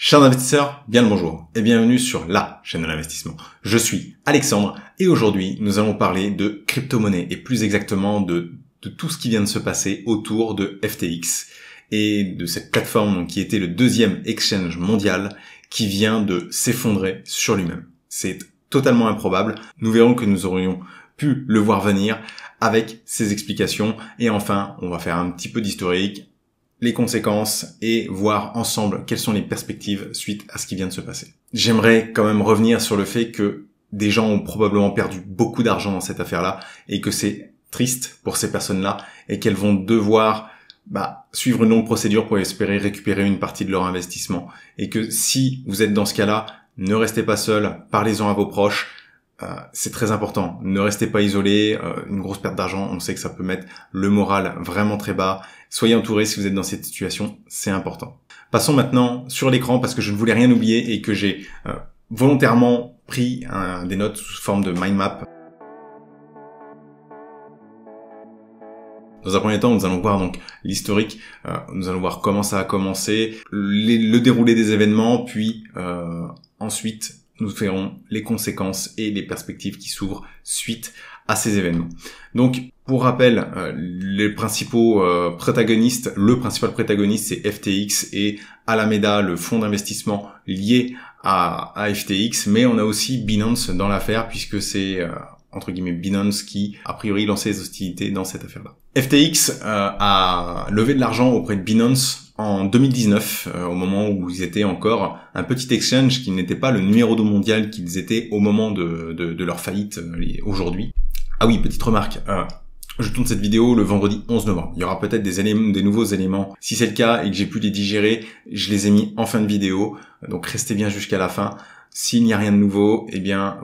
Chers investisseurs, bien le bonjour et bienvenue sur la chaîne de l'investissement. Je suis Alexandre et aujourd'hui nous allons parler de crypto-monnaie et plus exactement de tout ce qui vient de se passer autour de FTX et de cette plateforme qui était le deuxième exchange mondial qui vient de s'effondrer sur lui-même. C'est totalement improbable. Nous verrons que nous aurions pu le voir venir avec ces explications et enfin on va faire un petit peu d'historique, les conséquences et voir ensemble quelles sont les perspectives suite à ce qui vient de se passer. J'aimerais quand même revenir sur le fait que des gens ont probablement perdu beaucoup d'argent dans cette affaire-là et que c'est triste pour ces personnes-là et qu'elles vont devoir suivre une longue procédure pour espérer récupérer une partie de leur investissement. Et que si vous êtes dans ce cas-là, ne restez pas seul, parlez-en à vos proches. C'est très important. Ne restez pas isolé. Une grosse perte d'argent, on sait que ça peut mettre le moral vraiment très bas. Soyez entourés si vous êtes dans cette situation, c'est important. Passons maintenant sur l'écran parce que je ne voulais rien oublier et que j'ai volontairement pris des notes sous forme de mind map. Dans un premier temps, nous allons voir donc l'historique, nous allons voir comment ça a commencé, le déroulé des événements, puis ensuite nous verrons les conséquences et les perspectives qui s'ouvrent suite à ces événements. Donc, pour rappel, les principaux protagonistes, le principal protagoniste c'est FTX et Alameda, le fonds d'investissement lié à FTX, mais on a aussi Binance dans l'affaire puisque c'est entre guillemets Binance qui a priori lançait les hostilités dans cette affaire-là. FTX a levé de l'argent auprès de Binance en 2019, au moment où ils étaient encore un petit exchange qui n'était pas le numéro 2 mondial qu'ils étaient au moment de leur faillite aujourd'hui. Ah oui, petite remarque, je tourne cette vidéo le vendredi 11 novembre. Il y aura peut-être des nouveaux éléments. Si c'est le cas et que j'ai pu les digérer, je les ai mis en fin de vidéo, donc restez bien jusqu'à la fin. S'il n'y a rien de nouveau,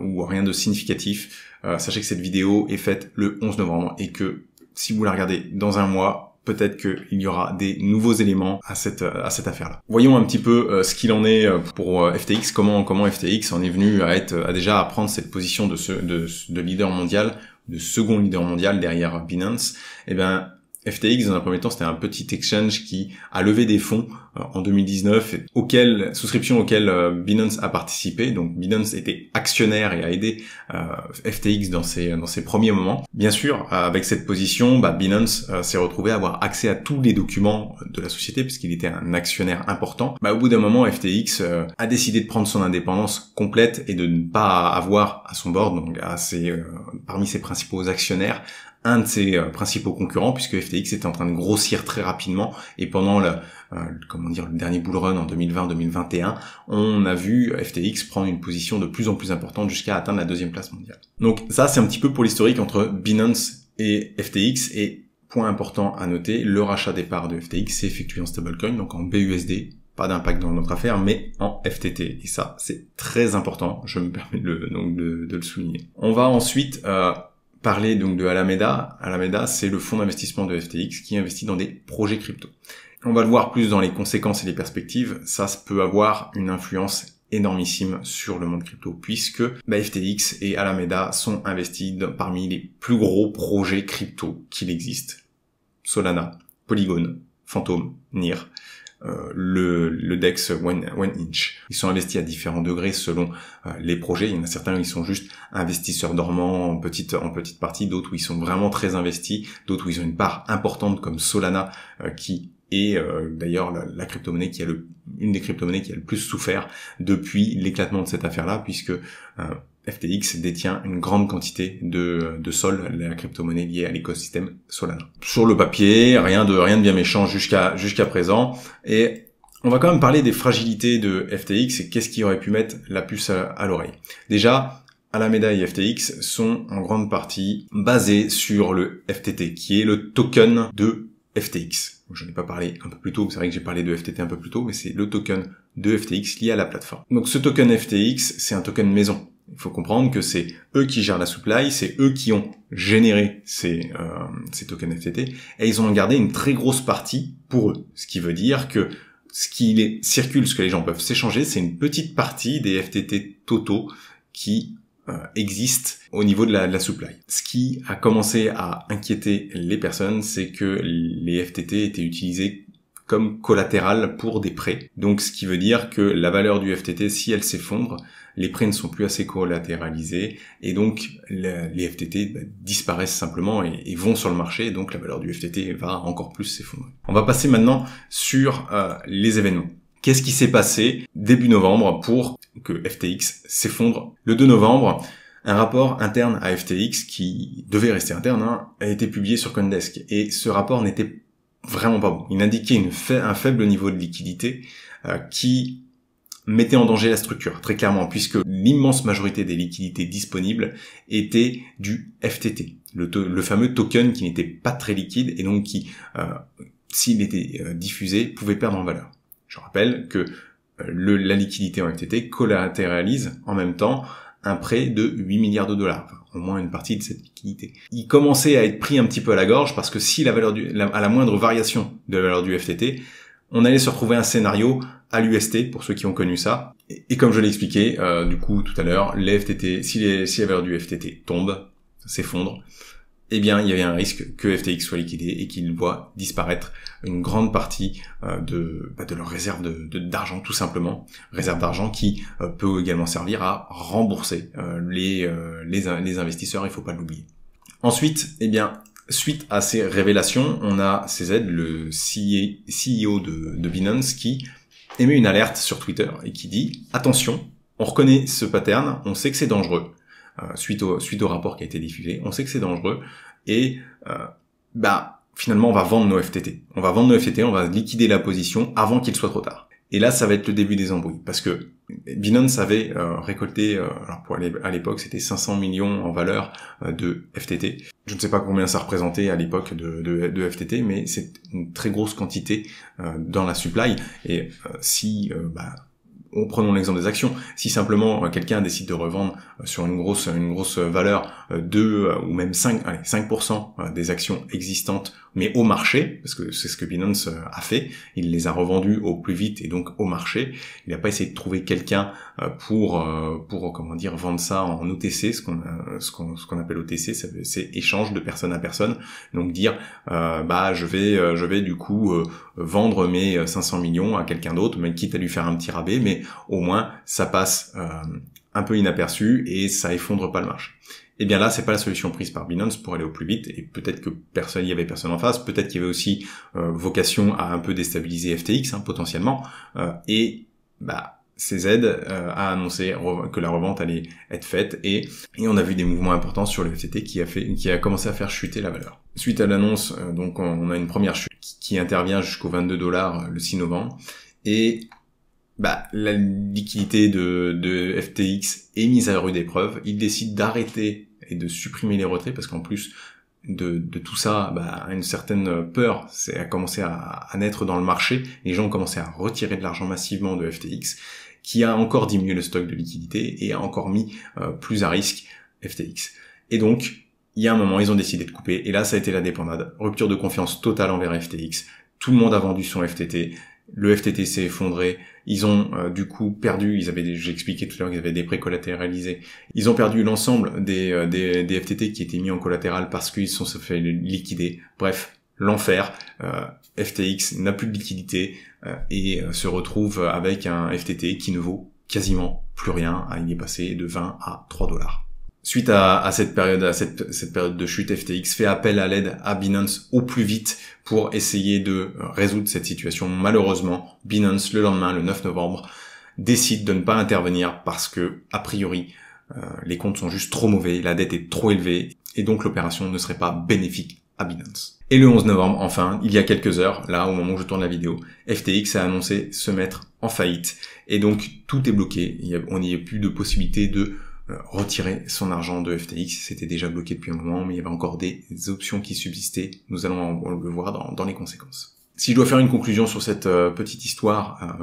ou rien de significatif, sachez que cette vidéo est faite le 11 novembre et que si vous la regardez dans un mois, peut-être qu'il y aura des nouveaux éléments à cette affaire-là. Voyons un petit peu ce qu'il en est pour FTX, comment FTX en est venu à déjà prendre cette position de leader mondial, de second leader mondial derrière Binance. FTX, dans un premier temps, c'était un petit exchange qui a levé des fonds en 2019, souscription auquel Binance a participé. Donc Binance était actionnaire et a aidé FTX dans ses premiers moments. Bien sûr, avec cette position, Binance s'est retrouvé à avoir accès à tous les documents de la société puisqu'il était un actionnaire important. Au bout d'un moment, FTX a décidé de prendre son indépendance complète et de ne pas avoir à son board, donc parmi ses principaux actionnaires, un de ses principaux concurrents, puisque FTX était en train de grossir très rapidement, et pendant le dernier bull run en 2020-2021, on a vu FTX prendre une position de plus en plus importante jusqu'à atteindre la 2e place mondiale. Donc ça, c'est un petit peu pour l'historique entre Binance et FTX, et point important à noter, le rachat des parts de FTX s'est effectué en stablecoin, donc en BUSD, pas d'impact dans notre affaire, mais en FTT, et ça, c'est très important, je me permets de le souligner. On va ensuite parler donc de Alameda. Alameda, c'est le fonds d'investissement de FTX qui investit dans des projets crypto. On va le voir plus dans les conséquences et les perspectives. Ça peut avoir une influence énormissime sur le monde crypto puisque FTX et Alameda sont investis parmi les plus gros projets crypto qu'il existe. Solana, Polygon, Phantom, NEAR. Le DEX One Inch. Ils sont investis à différents degrés selon les projets. Il y en a certains où ils sont juste investisseurs dormants en petite partie, d'autres où ils sont vraiment très investis, d'autres où ils ont une part importante comme Solana qui est d'ailleurs la crypto-monnaie une des crypto-monnaies qui a le plus souffert depuis l'éclatement de cette affaire-là puisque FTX détient une grande quantité de Sol, la crypto-monnaie liée à l'écosystème Solana. Sur le papier, rien de bien méchant jusqu'à présent. Et on va quand même parler des fragilités de FTX et qu'est-ce qui aurait pu mettre la puce à l'oreille. Déjà, Alameda et FTX sont en grande partie basés sur le FTT, qui est le token de FTX. Je n'ai pas parlé un peu plus tôt, c'est vrai que j'ai parlé de FTT un peu plus tôt, mais c'est le token de FTX lié à la plateforme. Donc ce token FTX, c'est un token maison. Il faut comprendre que c'est eux qui gèrent la supply, c'est eux qui ont généré ces tokens FTT, et ils ont gardé une très grosse partie pour eux. Ce qui veut dire que ce qui circule, ce que les gens peuvent s'échanger, c'est une petite partie des FTT totaux qui existent au niveau de la supply. Ce qui a commencé à inquiéter les personnes, c'est que les FTT étaient utilisés comme collatéral pour des prêts. Donc ce qui veut dire que la valeur du FTT, si elle s'effondre, les prêts ne sont plus assez collatéralisés et donc les FTT disparaissent simplement et vont sur le marché, et donc la valeur du FTT va encore plus s'effondrer. On va passer maintenant sur les événements. Qu'est-ce qui s'est passé début novembre pour que FTX s'effondre? Le 2 novembre, un rapport interne à FTX, qui devait rester interne, a été publié sur CoinDesk. Et ce rapport n'était vraiment pas bon. Il indiquait un faible niveau de liquidité qui mettait en danger la structure, très clairement, puisque l'immense majorité des liquidités disponibles étaient du FTT, le fameux token qui n'était pas très liquide et donc qui, s'il était diffusé, pouvait perdre en valeur. Je rappelle que la liquidité en FTT collatéralise en même temps un prêt de 8 milliards de dollars, enfin, au moins une partie de cette liquidité. Il commençait à être pris un petit peu à la gorge parce que si à la moindre variation de la valeur du FTT, on allait se retrouver un scénario à l'UST, pour ceux qui ont connu ça. Et comme je l'ai expliqué du coup tout à l'heure, les FTT, si la valeur du FTT tombe, s'effondre, eh bien il y avait un risque que FTX soit liquidé et qu'il voit disparaître une grande partie de leur réserve d'argent, tout simplement, réserve d'argent qui peut également servir à rembourser les investisseurs, il faut pas l'oublier. Ensuite, eh bien, suite à ces révélations, on a CZ, le CEO de Binance, qui émet une alerte sur Twitter et qui dit « Attention, on reconnaît ce pattern, on sait que c'est dangereux. » Suite au rapport qui a été diffusé, on sait que c'est dangereux et finalement on va vendre nos FTT. On va vendre nos FTT, on va liquider la position avant qu'il soit trop tard. Et là, ça va être le début des embrouilles, parce que Binance avait récolté, à l'époque, c'était 500 millions en valeur de FTT. Je ne sais pas combien ça représentait à l'époque de FTT, mais c'est une très grosse quantité dans la supply. Et prenons l'exemple des actions. Si simplement quelqu'un décide de revendre sur une grosse valeur ou même 5% des actions existantes, mais au marché, parce que c'est ce que Binance a fait, il les a revendues au plus vite et donc au marché. Il n'a pas essayé de trouver quelqu'un pour vendre ça en OTC, ce qu'on appelle OTC, c'est échange de personne à personne. Donc dire je vais du coup vendre mes 500 millions à quelqu'un d'autre, mais quitte à lui faire un petit rabais, mais au moins ça passe un peu inaperçu et ça effondre pas le marché. Et bien là, c'est pas la solution prise par Binance pour aller au plus vite, et peut-être que il y avait personne en face, peut-être qu'il y avait aussi vocation à un peu déstabiliser FTX potentiellement, CZ a annoncé que la revente allait être faite et on a vu des mouvements importants sur le FTT qui a commencé à faire chuter la valeur. Suite à l'annonce, donc on a une première chute qui intervient jusqu'aux 22 $ le 6 novembre et la liquidité de FTX est mise à rude épreuve. Il décide d'arrêter et de supprimer les retraits parce qu'en plus de tout ça, une certaine peur a commencé à naître dans le marché. Les gens ont commencé à retirer de l'argent massivement de FTX, qui a encore diminué le stock de liquidité et a encore mis plus à risque FTX. Et donc, il y a un moment, ils ont décidé de couper. Et là, ça a été la débandade. Rupture de confiance totale envers FTX. Tout le monde a vendu son FTT. Le FTT s'est effondré. Ils ont du coup perdu. J'ai expliqué tout à l'heure qu'ils avaient des prêts collatéralisés. Ils ont perdu l'ensemble des FTT qui étaient mis en collatéral parce qu'ils se sont fait liquider. Bref, l'enfer. FTX n'a plus de liquidité et se retrouve avec un FTT qui ne vaut quasiment plus rien. Il est passé de 20 à 3 $. Suite à cette période de chute, FTX fait appel à l'aide à Binance au plus vite pour essayer de résoudre cette situation. Malheureusement, Binance, le lendemain, le 9 novembre, décide de ne pas intervenir parce que, a priori, les comptes sont juste trop mauvais, la dette est trop élevée et donc l'opération ne serait pas bénéfique à Binance. Et le 11 novembre, enfin, il y a quelques heures, là, au moment où je tourne la vidéo, FTX a annoncé se mettre en faillite et donc tout est bloqué. On n'y a plus de possibilité de retirer son argent de FTX, c'était déjà bloqué depuis un moment, mais il y avait encore des options qui subsistaient. Nous allons le voir dans les conséquences. Si je dois faire une conclusion sur cette petite histoire,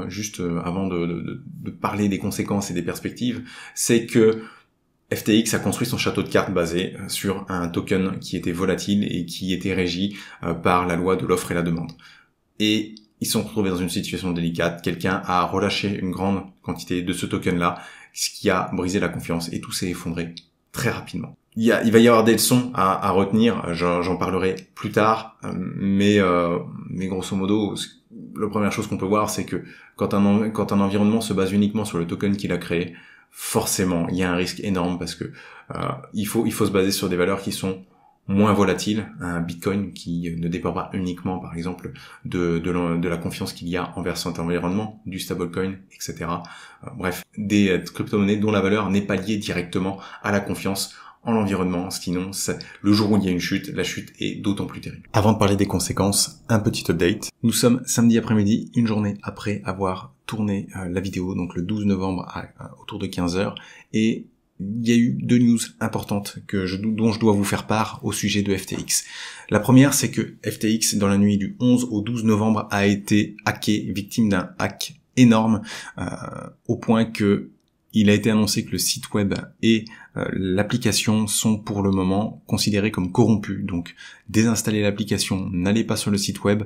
avant de parler des conséquences et des perspectives, c'est que FTX a construit son château de cartes basé sur un token qui était volatile et qui était régi par la loi de l'offre et la demande. Et ils se sont retrouvés dans une situation délicate. Quelqu'un a relâché une grande quantité de ce token-là, ce qui a brisé la confiance et tout s'est effondré très rapidement. il va y avoir des leçons à retenir, j'en parlerai plus tard, mais grosso modo, la première chose qu'on peut voir, c'est que quand un environnement se base uniquement sur le token qu'il a créé, forcément, il y a un risque énorme parce que il faut se baser sur des valeurs qui sont moins volatiles. Un Bitcoin qui ne dépend pas uniquement, par exemple, de la confiance qu'il y a envers cet environnement, du stablecoin, etc. Bref, des crypto-monnaies dont la valeur n'est pas liée directement à la confiance en l'environnement, sinon le jour où il y a une chute, la chute est d'autant plus terrible. Avant de parler des conséquences, un petit update. Nous sommes samedi après-midi, une journée après avoir tourné la vidéo, donc le 12 novembre autour de 15h, et il y a eu 2 news importantes dont je dois vous faire part au sujet de FTX. La première, c'est que FTX, dans la nuit du 11 au 12 novembre, a été hacké, victime d'un hack énorme, au point que il a été annoncé que le site web et l'application sont pour le moment considérés comme corrompus. Donc désinstallez l'application, n'allez pas sur le site web,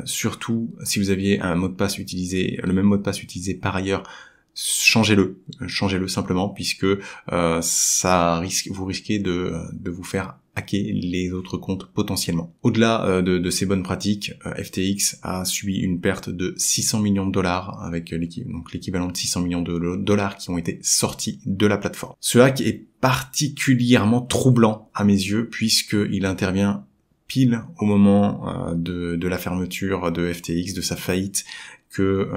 surtout si vous aviez un mot de passe utilisé, le même mot de passe utilisé par ailleurs, changez-le simplement, puisque vous risquez de vous faire hacker les autres comptes potentiellement. Au-delà de ces bonnes pratiques, FTX a subi une perte de 600 millions de dollars avec l'équivalent de 600 millions de dollars qui ont été sortis de la plateforme. Ce hack est particulièrement troublant à mes yeux puisqu'il intervient pile au moment de la fermeture de FTX, de sa faillite, que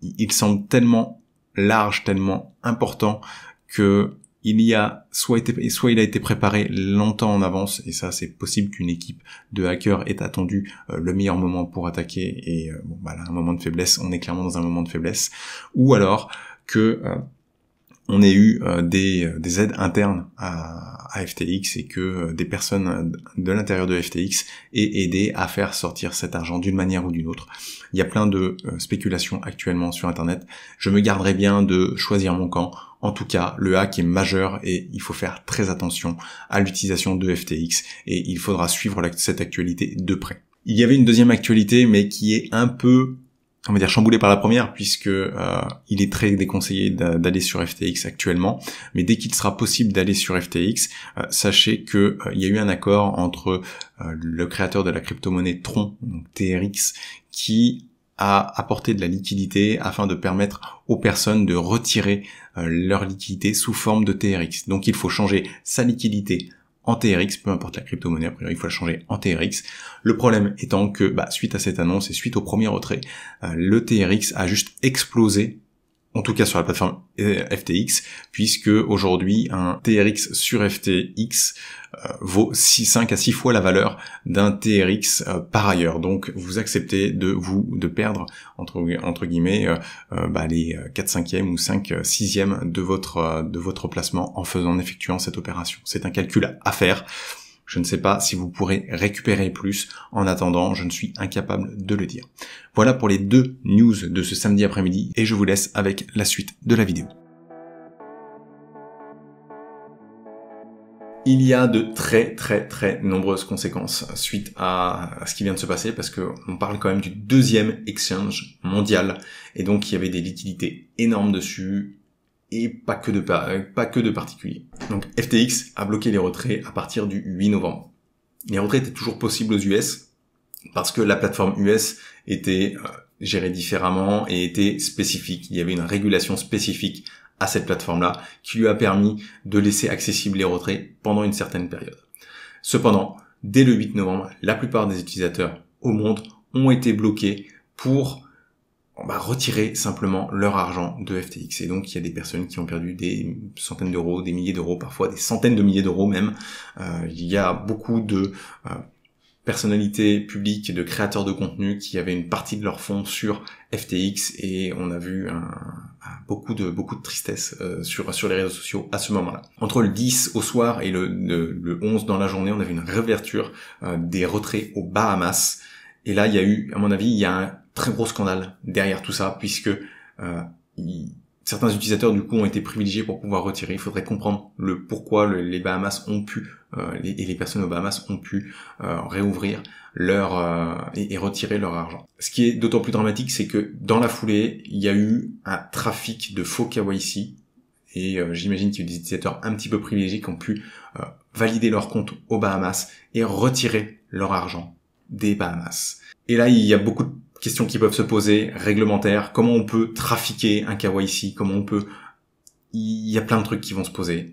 il semble tellement large, tellement important que il a été préparé longtemps en avance, et ça c'est possible qu'une équipe de hackers ait attendu le meilleur moment pour attaquer, et là, un moment de faiblesse, on est clairement dans un moment de faiblesse, ou alors que on ait eu des aides internes à FTX et que des personnes de l'intérieur de FTX aient aidé à faire sortir cet argent d'une manière ou d'une autre. Il y a plein de spéculations actuellement sur Internet. Je me garderai bien de choisir mon camp. En tout cas, le hack est majeur et il faut faire très attention à l'utilisation de FTX et il faudra suivre cette actualité de près. Il y avait une deuxième actualité, mais qui est un peu, on va dire, chamboulé par la première, puisque il est très déconseillé d'aller sur FTX actuellement, mais dès qu'il sera possible d'aller sur FTX, sachez que il y a eu un accord entre le créateur de la crypto-monnaie Tron, donc TRX, qui a apporté de la liquidité afin de permettre aux personnes de retirer leur liquidité sous forme de TRX. Donc il faut changer sa liquidité en TRX, peu importe la crypto-monnaie, a priori il faut la changer en TRX. Le problème étant que, suite à cette annonce et suite au premier retrait, le TRX a juste explosé, en tout cas sur la plateforme FTX, puisque aujourd'hui un TRX sur FTX vaut 5 à 6 fois la valeur d'un TRX par ailleurs. Donc vous acceptez de perdre entre guillemets les 4/5e ou 5/6e de votre placement en effectuant cette opération. C'est un calcul à faire. Je ne sais pas si vous pourrez récupérer plus. En attendant, je ne suis incapable de le dire. Voilà pour les 2 news de ce samedi après-midi et je vous laisse avec la suite de la vidéo. Il y a de très très très nombreuses conséquences suite à ce qui vient de se passer, parce que on parle quand même du 2e exchange mondial et donc il y avait des liquidités énormes dessus. Et pas que de particuliers. Donc FTX a bloqué les retraits à partir du 8 novembre. Les retraits étaient toujours possibles aux US parce que la plateforme US était gérée différemment et était spécifique. Il y avait une régulation spécifique à cette plateforme-là qui lui a permis de laisser accessibles les retraits pendant une certaine période. Cependant, dès le 8 novembre, la plupart des utilisateurs au monde ont été bloqués pour retirer simplement leur argent de FTX. Et donc, il y a des personnes qui ont perdu des centaines d'euros, des milliers d'euros, parfois des centaines de milliers d'euros même. Il y a beaucoup de personnalités publiques, de créateurs de contenu qui avaient une partie de leurs fonds sur FTX et on a vu beaucoup de tristesse sur les réseaux sociaux à ce moment-là. Entre le 10 au soir et le 11 dans la journée, on avait une réouverture des retraits aux Bahamas. Et là, il y a eu, à mon avis, il y a un très gros scandale derrière tout ça, puisque certains utilisateurs du coup ont été privilégiés pour pouvoir retirer. Il faudrait comprendre le pourquoi les Bahamas ont pu et les personnes aux Bahamas ont pu réouvrir et retirer leur argent. Ce qui est d'autant plus dramatique, c'est que dans la foulée, il y a eu un trafic de faux KYC et j'imagine qu'il y a des utilisateurs un petit peu privilégiés qui ont pu valider leur compte aux Bahamas et retirer leur argent des Bahamas. Et là, il y a beaucoup de questions qui peuvent se poser, réglementaires, comment on peut trafiquer un KYC, comment on peut... Il y a plein de trucs qui vont se poser.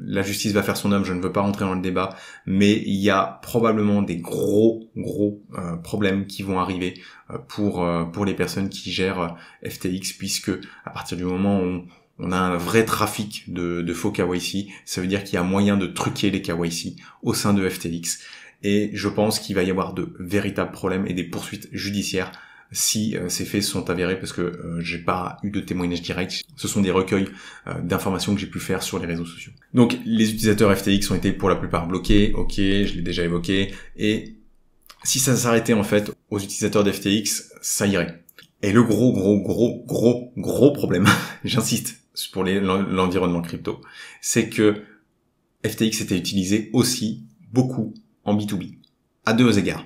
La justice va faire son œuvre, je ne veux pas rentrer dans le débat, mais il y a probablement des gros problèmes qui vont arriver pour les personnes qui gèrent FTX, puisque à partir du moment où on a un vrai trafic de faux KYC, ça veut dire qu'il y a moyen de truquer les KYC au sein de FTX. Et je pense qu'il va y avoir de véritables problèmes et des poursuites judiciaires si ces faits sont avérés, parce que j'ai pas eu de témoignage direct. Ce sont des recueils d'informations que j'ai pu faire sur les réseaux sociaux. Donc les utilisateurs FTX ont été pour la plupart bloqués, ok, je l'ai déjà évoqué, et si ça s'arrêtait en fait aux utilisateurs d'FTX, ça irait. Et le gros problème, j'insiste pour l'environnement crypto, c'est que FTX était utilisé aussi beaucoup en B2B, à deux égards.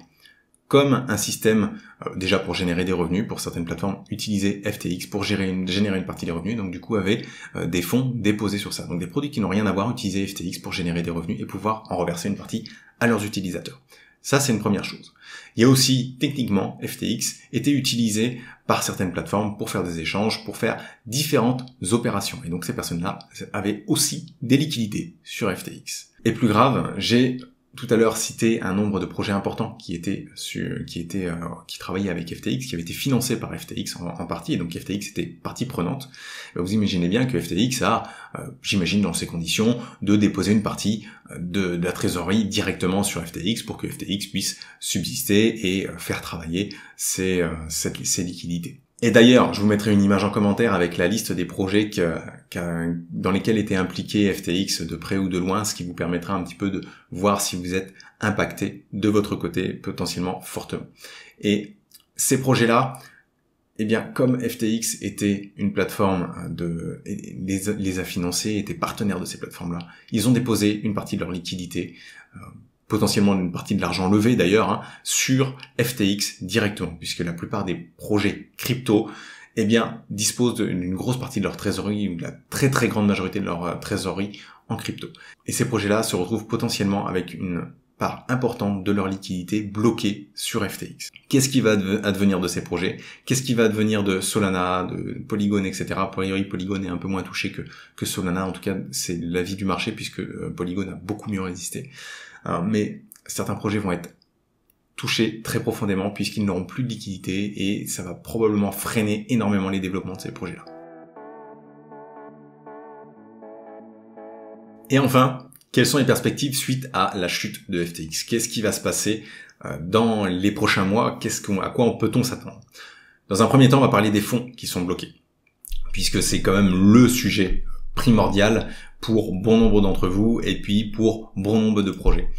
Comme un système, déjà pour générer des revenus, pour certaines plateformes, utiliser FTX pour générer une partie des revenus, donc du coup avait des fonds déposés sur ça. Donc des produits qui n'ont rien à voir, utiliser FTX pour générer des revenus et pouvoir en reverser une partie à leurs utilisateurs. Ça, c'est une première chose. Il y a aussi, techniquement, FTX était utilisé par certaines plateformes pour faire des échanges, pour faire différentes opérations. Et donc ces personnes-là avaient aussi des liquidités sur FTX. Et plus grave, j'ai tout à l'heure cité un nombre de projets importants qui travaillaient avec FTX, qui avaient été financés par FTX en partie, et donc FTX était partie prenante. Vous imaginez bien que FTX a, j'imagine dans ces conditions, de déposer une partie de la trésorerie directement sur FTX pour que FTX puisse subsister et faire travailler ses liquidités. Et d'ailleurs, je vous mettrai une image en commentaire avec la liste des projets dans lesquels était impliqué FTX de près ou de loin, ce qui vous permettra un petit peu de voir si vous êtes impacté de votre côté potentiellement fortement. Et ces projets-là, eh bien, comme FTX était une plateforme les a financés, étaient partenaires de ces plateformes-là, ils ont déposé une partie de leur liquidité, potentiellement une partie de l'argent levé d'ailleurs, sur FTX directement, puisque la plupart des projets crypto, eh bien, disposent d'une grosse partie de leur trésorerie, ou de la très très grande majorité de leur trésorerie en crypto. Et ces projets-là se retrouvent potentiellement avec une part importante de leur liquidité bloquée sur FTX. Qu'est-ce qui va advenir de ces projets? Qu'est-ce qui va advenir de Solana, de Polygon, etc. Polygon est un peu moins touché que Solana, en tout cas c'est l'avis du marché, puisque Polygon a beaucoup mieux résisté. Mais certains projets vont être touchés très profondément puisqu'ils n'auront plus de liquidité et ça va probablement freiner énormément les développements de ces projets-là. Et enfin, quelles sont les perspectives suite à la chute de FTX? Qu'est-ce qui va se passer dans les prochains mois? À quoi peut-on s'attendre? Dans un premier temps, on va parler des fonds qui sont bloqués, puisque c'est quand même le sujet primordial pour bon nombre d'entre vous et puis pour bon nombre de projets.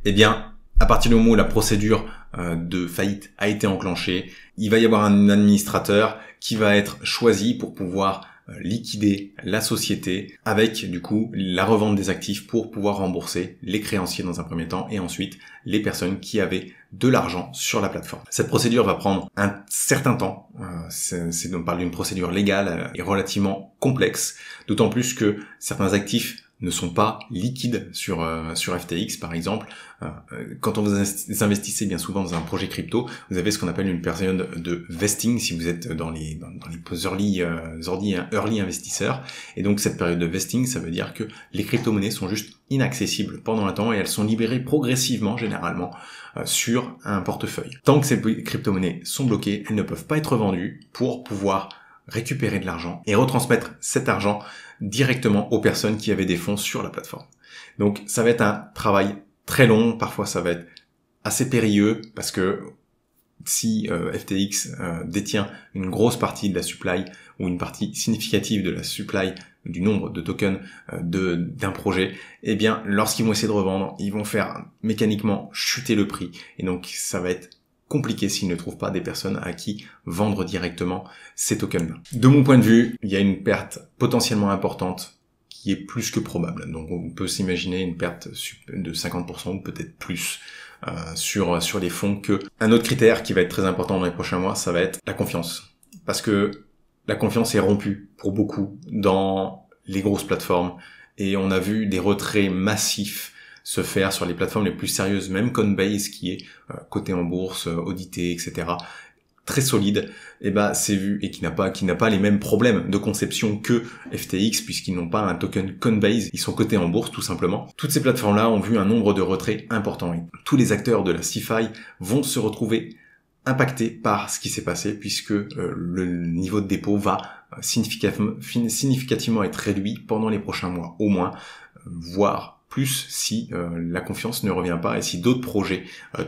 Eh bien, à partir du moment où la procédure de faillite a été enclenchée, il va y avoir un administrateur qui va être choisi pour pouvoir liquider la société avec du coup la revente des actifs pour pouvoir rembourser les créanciers dans un premier temps et ensuite les personnes qui avaient de l'argent sur la plateforme. Cette procédure va prendre un certain temps, on parle d'une procédure légale et relativement complexe, d'autant plus que certains actifs ne sont pas liquides sur FTX par exemple. Quand on vous investissez bien souvent dans un projet crypto, vous avez ce qu'on appelle une période de vesting si vous êtes dans les early investisseurs. Et donc cette période de vesting, ça veut dire que les crypto-monnaies sont juste inaccessibles pendant un temps et elles sont libérées progressivement généralement sur un portefeuille. Tant que ces crypto-monnaies sont bloquées, elles ne peuvent pas être vendues pour pouvoir récupérer de l'argent et retransmettre cet argent directement aux personnes qui avaient des fonds sur la plateforme. Donc ça va être un travail très long, parfois ça va être assez périlleux parce que si FTX détient une grosse partie de la supply ou une partie significative de la supply du nombre de tokens d'un projet, eh bien lorsqu'ils vont essayer de revendre, ils vont faire mécaniquement chuter le prix et donc ça va être compliqué s'ils ne trouvent pas des personnes à qui vendre directement ces tokens-là. De mon point de vue, il y a une perte potentiellement importante qui est plus que probable. Donc on peut s'imaginer une perte de 50% ou peut-être plus sur les fonds. Un autre critère qui va être très important dans les prochains mois, ça va être la confiance. Parce que la confiance est rompue pour beaucoup dans les grosses plateformes et on a vu des retraits massifs se faire sur les plateformes les plus sérieuses, même Coinbase qui est coté en bourse, audité, etc., très solide, et c'est vu et qui n'a pas les mêmes problèmes de conception que FTX puisqu'ils n'ont pas un token Coinbase, ils sont cotés en bourse tout simplement. Toutes ces plateformes-là ont vu un nombre de retraits importants. Et tous les acteurs de la CeFi vont se retrouver impactés par ce qui s'est passé puisque le niveau de dépôt va significativement être réduit pendant les prochains mois, au moins, voire plus si la confiance ne revient pas et si d'autres projets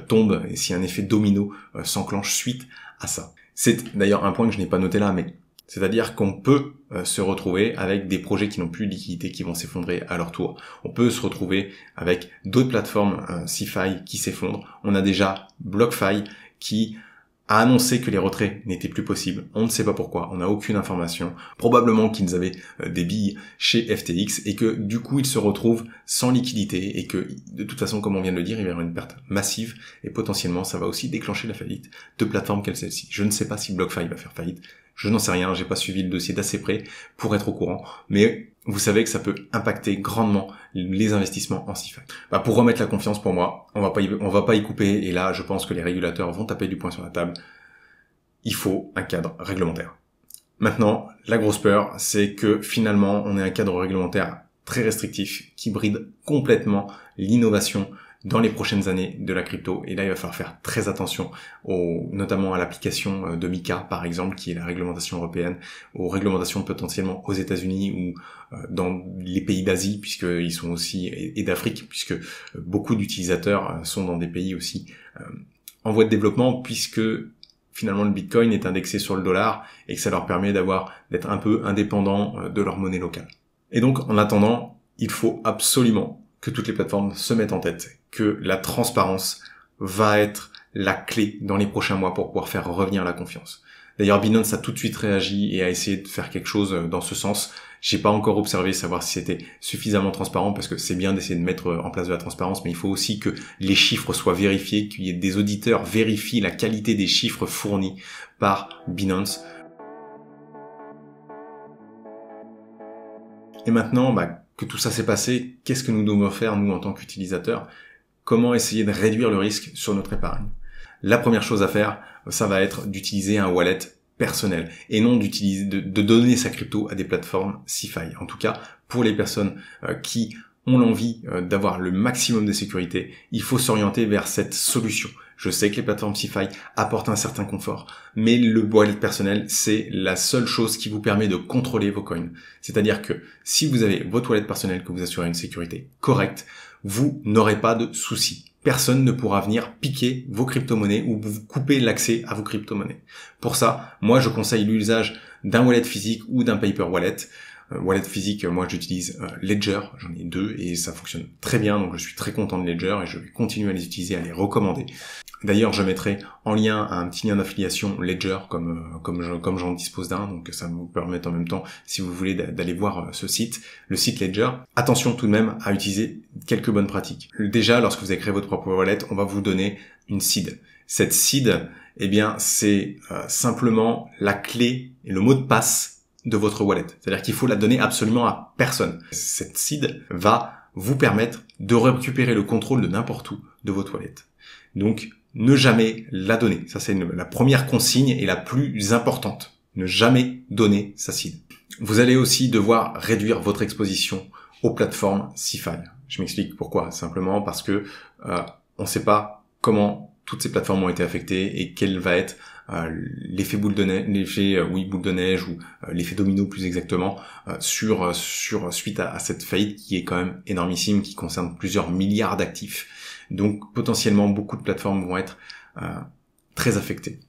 tombent et si un effet domino s'enclenche suite à ça. C'est d'ailleurs un point que je n'ai pas noté là, mais c'est-à-dire qu'on peut se retrouver avec des projets qui n'ont plus de liquidité qui vont s'effondrer à leur tour. On peut se retrouver avec d'autres plateformes CeFi qui s'effondrent. On a déjà BlockFi qui a annoncé que les retraits n'étaient plus possibles. On ne sait pas pourquoi, on n'a aucune information. Probablement qu'ils avaient des billes chez FTX et que du coup ils se retrouvent sans liquidité et que de toute façon, comme on vient de le dire, il va y avoir une perte massive et potentiellement ça va aussi déclencher la faillite de plateformes comme celle-ci. Je ne sais pas si BlockFi va faire faillite. Je n'en sais rien, j'ai pas suivi le dossier d'assez près pour être au courant, mais vous savez que ça peut impacter grandement les investissements en CeFi. Pour remettre la confiance, pour moi, on va pas y couper, et là, je pense que les régulateurs vont taper du poing sur la table. Il faut un cadre réglementaire. Maintenant, la grosse peur, c'est que finalement, on ait un cadre réglementaire très restrictif qui bride complètement l'innovation dans les prochaines années de la crypto. Et là, il va falloir faire très attention notamment à l'application de MiCA, par exemple, qui est la réglementation européenne, aux réglementations potentiellement aux États-Unis ou dans les pays d'Asie, puisqu'ils sont aussi, et d'Afrique, puisque beaucoup d'utilisateurs sont dans des pays aussi en voie de développement, puisque finalement le Bitcoin est indexé sur le dollar et que ça leur permet d'être un peu indépendants de leur monnaie locale. Et donc, en attendant, il faut absolument que toutes les plateformes se mettent en tête que la transparence va être la clé dans les prochains mois pour pouvoir faire revenir la confiance. D'ailleurs, Binance a tout de suite réagi et a essayé de faire quelque chose dans ce sens. J'ai pas encore observé savoir si c'était suffisamment transparent parce que c'est bien d'essayer de mettre en place de la transparence, mais il faut aussi que les chiffres soient vérifiés, qu'il y ait des auditeurs vérifient la qualité des chiffres fournis par Binance. Et maintenant, que tout ça s'est passé, qu'est-ce que nous devons faire, nous, en tant qu'utilisateurs? Comment essayer de réduire le risque sur notre épargne? La première chose à faire, ça va être d'utiliser un wallet personnel et non de donner sa crypto à des plateformes CeFi. En tout cas, pour les personnes qui ont l'envie d'avoir le maximum de sécurité, il faut s'orienter vers cette solution. Je sais que les plateformes CeFi apportent un certain confort, mais le wallet personnel, c'est la seule chose qui vous permet de contrôler vos coins. C'est-à-dire que si vous avez votre wallet personnel, que vous assurez une sécurité correcte, vous n'aurez pas de soucis. Personne ne pourra venir piquer vos crypto-monnaies ou vous couper l'accès à vos crypto-monnaies. Pour ça, moi, je conseille l'usage d'un wallet physique ou d'un paper wallet. Wallet physique, moi j'utilise Ledger, j'en ai 2 et ça fonctionne très bien, donc je suis très content de Ledger et je vais continuer à les utiliser, à les recommander. D'ailleurs, je mettrai en lien un petit lien d'affiliation Ledger comme j'en dispose d'un, donc ça va vous permettre en même temps, si vous voulez, d'aller voir ce site, le site Ledger. Attention tout de même à utiliser quelques bonnes pratiques. Déjà, lorsque vous avez créé votre propre wallet, on va vous donner une seed. Cette seed, c'est simplement la clé et le mot de passe de votre wallet. C'est-à-dire qu'il faut la donner absolument à personne. Cette seed va vous permettre de récupérer le contrôle de n'importe où de votre wallet. Donc, ne jamais la donner. Ça, c'est la première consigne et la plus importante. Ne jamais donner sa seed. Vous allez aussi devoir réduire votre exposition aux plateformes CeFi. Je m'explique pourquoi. Simplement parce que on ne sait pas comment toutes ces plateformes ont été affectées et quel va être l'effet boule de neige ou l'effet domino plus exactement suite à cette faillite qui est quand même énormissime, qui concerne plusieurs milliards d'actifs. Donc potentiellement beaucoup de plateformes vont être très affectées.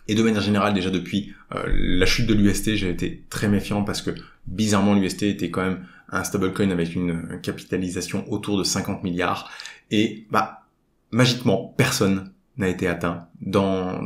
Et de manière générale, déjà depuis la chute de l'UST, j'ai été très méfiant parce que bizarrement l'UST était quand même un stablecoin avec une capitalisation autour de 50 milliards et magiquement personne n'a été atteint dans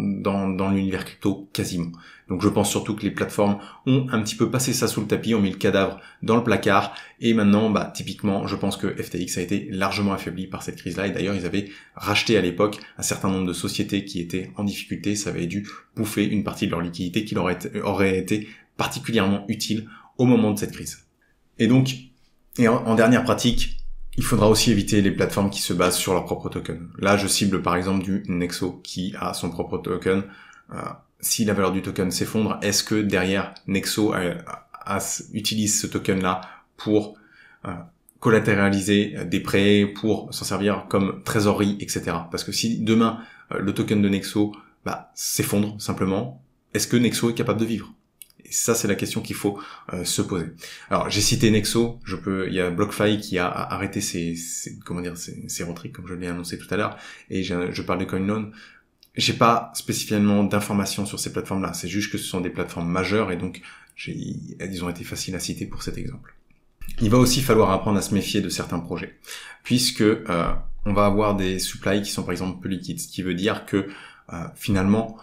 l'univers crypto quasiment. Donc je pense surtout que les plateformes ont un petit peu passé ça sous le tapis, ont mis le cadavre dans le placard et maintenant typiquement je pense que FTX a été largement affaibli par cette crise-là et d'ailleurs ils avaient racheté à l'époque un certain nombre de sociétés qui étaient en difficulté, ça avait dû bouffer une partie de leur liquidité qui leur aurait été particulièrement utile au moment de cette crise. Et donc, en dernière pratique, il faudra aussi éviter les plateformes qui se basent sur leur propre token. Là, je cible par exemple du Nexo qui a son propre token. Si la valeur du token s'effondre, est-ce que derrière Nexo utilise ce token-là pour collatéraliser des prêts, pour s'en servir comme trésorerie, etc. Parce que si demain le token de Nexo s'effondre simplement, est-ce que Nexo est capable de vivre? Et ça, c'est la question qu'il faut se poser. Alors, j'ai cité Nexo, il y a BlockFi qui a arrêté ses retricks, comme je l'ai annoncé tout à l'heure, et je parle de CoinLoan. J'ai pas spécifiquement d'informations sur ces plateformes-là, c'est juste que ce sont des plateformes majeures, et donc elles ont été faciles à citer pour cet exemple. Il va aussi falloir apprendre à se méfier de certains projets, puisque on va avoir des supplies qui sont par exemple peu liquides, ce qui veut dire que finalement,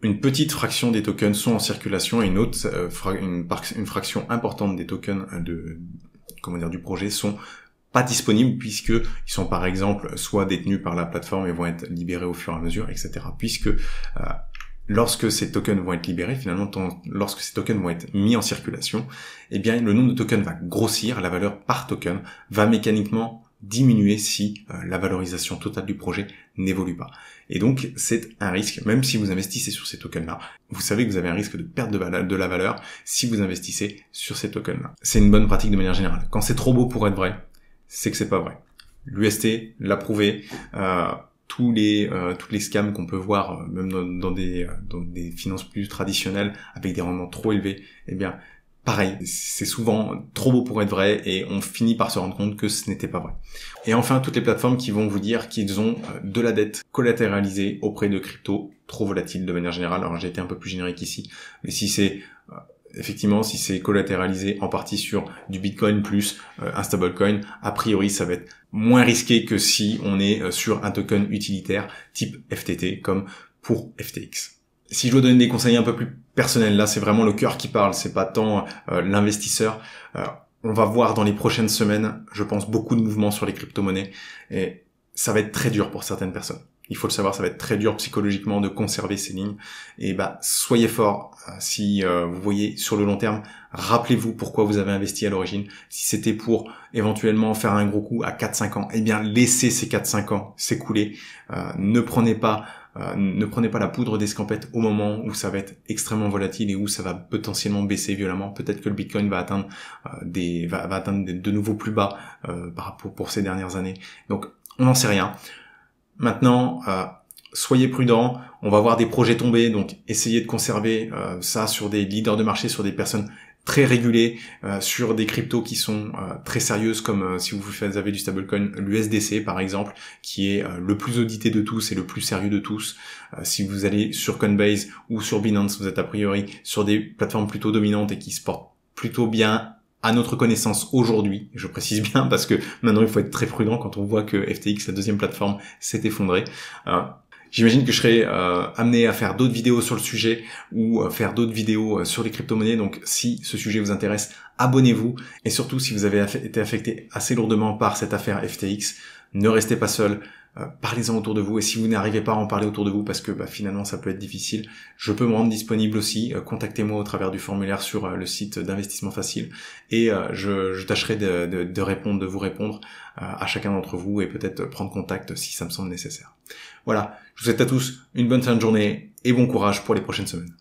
une petite fraction des tokens sont en circulation et une fraction importante des tokens du projet sont pas disponibles puisque ils sont par exemple soit détenus par la plateforme et vont être libérés au fur et à mesure, etc. Puisque lorsque ces tokens vont être libérés, finalement, lorsque ces tokens vont être mis en circulation, eh bien le nombre de tokens va grossir, la valeur par token va mécaniquement diminuer si la valorisation totale du projet n'évolue pas. Et donc, c'est un risque, même si vous investissez sur ces tokens-là, vous savez que vous avez un risque de perte de la valeur si vous investissez sur ces tokens-là. C'est une bonne pratique de manière générale. Quand c'est trop beau pour être vrai, c'est que c'est pas vrai. L'UST l'a prouvé, tous les scams qu'on peut voir, même dans des finances plus traditionnelles, avec des rendements trop élevés, eh bien, pareil, c'est souvent trop beau pour être vrai et on finit par se rendre compte que ce n'était pas vrai. Et enfin, toutes les plateformes qui vont vous dire qu'ils ont de la dette collatéralisée auprès de cryptos trop volatiles de manière générale. Alors j'ai été un peu plus générique ici, mais si c'est collatéralisé en partie sur du Bitcoin plus un stablecoin, a priori ça va être moins risqué que si on est sur un token utilitaire type FTT comme pour FTX. Si je dois donner des conseils un peu plus personnels, là c'est vraiment le cœur qui parle, c'est pas tant l'investisseur. On va voir dans les prochaines semaines, je pense, beaucoup de mouvements sur les crypto-monnaies et ça va être très dur pour certaines personnes. Il faut le savoir, ça va être très dur psychologiquement de conserver ces lignes. Et soyez forts si vous voyez sur le long terme. Rappelez-vous pourquoi vous avez investi à l'origine. Si c'était pour éventuellement faire un gros coup à 4-5 ans, eh bien laissez ces 4-5 ans s'écouler. Ne prenez pas la poudre d'escampette au moment où ça va être extrêmement volatile et où ça va potentiellement baisser violemment. Peut-être que le Bitcoin va atteindre de nouveaux plus bas par rapport pour ces dernières années. Donc on n'en sait rien. Maintenant, soyez prudents, on va voir des projets tomber, donc essayez de conserver ça sur des leaders de marché, sur des personnes très régulées, sur des cryptos qui sont très sérieuses, comme si vous avez du stablecoin, l'USDC par exemple, qui est le plus audité de tous et le plus sérieux de tous. Si vous allez sur Coinbase ou sur Binance, vous êtes a priori sur des plateformes plutôt dominantes et qui se portent plutôt bien à notre connaissance aujourd'hui, je précise bien parce que maintenant il faut être très prudent quand on voit que FTX, la deuxième plateforme, s'est effondrée. J'imagine que je serai amené à faire d'autres vidéos sur le sujet ou faire d'autres vidéos sur les crypto-monnaies. Donc si ce sujet vous intéresse, abonnez-vous. Et surtout, si vous avez été affecté assez lourdement par cette affaire FTX, ne restez pas seul. Parlez-en autour de vous, et si vous n'arrivez pas à en parler autour de vous parce que finalement ça peut être difficile, je peux me rendre disponible aussi. Contactez-moi au travers du formulaire sur le site d'Investissement Facile et je tâcherai de vous répondre à chacun d'entre vous et peut-être prendre contact si ça me semble nécessaire. Voilà, je vous souhaite à tous une bonne fin de journée et bon courage pour les prochaines semaines.